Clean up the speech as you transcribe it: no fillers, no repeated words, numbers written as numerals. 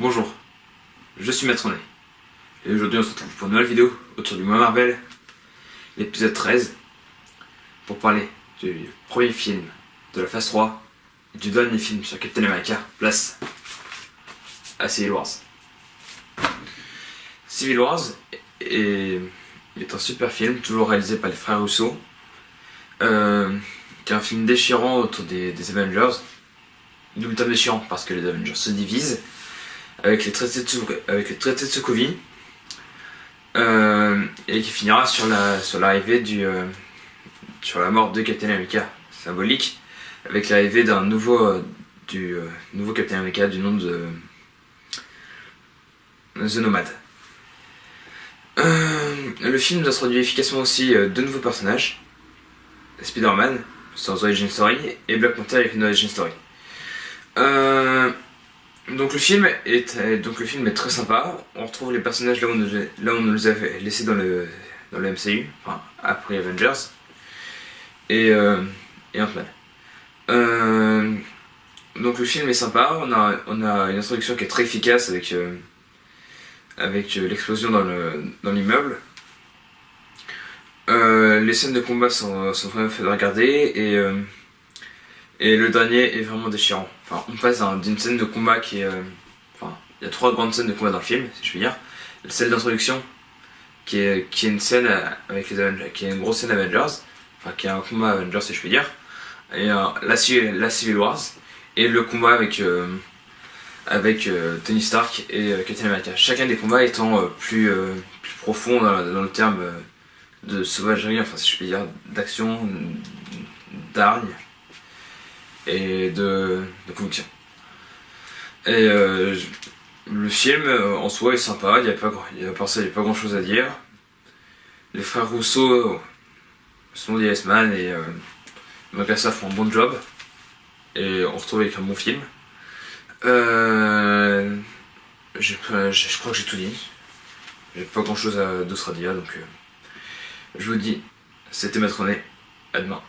Bonjour, je suis Maître Ney, et aujourd'hui on se retrouve pour une nouvelle vidéo autour du mois Marvel, l'épisode 13, pour parler du premier film de la phase 3 et du dernier film sur Captain America, place à Civil Wars. Civil Wars est un super film, toujours réalisé par les frères Russo, qui est un film déchirant autour des Avengers. Double terme déchirant parce que les Avengers se divisent avec les traités de Sokovie, et qui finira sur l'arrivée sur la mort de Captain America, symbolique, avec l'arrivée d'un nouveau Captain America du nom de The Nomad. Le film nous introduit efficacement aussi deux nouveaux personnages, Spider-Man sans origin story et Black Panther avec une origin story. Donc le film est très sympa. On retrouve les personnages là où on nous les avait laissés dans le MCU, enfin après Avengers et Ant-Man. Donc le film est sympa. On a une introduction qui est très efficace avec l'explosion dans l'immeuble. Les scènes de combat sont vraiment faites de regarder et le dernier est vraiment déchirant. Enfin, on passe d'une scène de combat qui est... il y a trois grandes scènes de combat dans le film, si je puis dire. Celle d'introduction, qui est une scène avec les Avengers, qui est une grosse scène Avengers, enfin qui est un combat Avengers, si je puis dire. Et la Civil Wars, et le combat avec Tony Stark et Captain America. Chacun des combats étant plus profond dans le terme de sauvagerie, enfin si je puis dire, d'action, d'hargne et de conviction. Et le film en soi est sympa, il n'y a pas grand chose à dire. Les frères Russo sont des Yes Man et Makassa font un bon job. Et on se retrouve avec un bon film. Je crois que j'ai tout dit. J'ai pas grand chose d'autre à dire, donc je vous dis, c'était Maître Ney, à demain.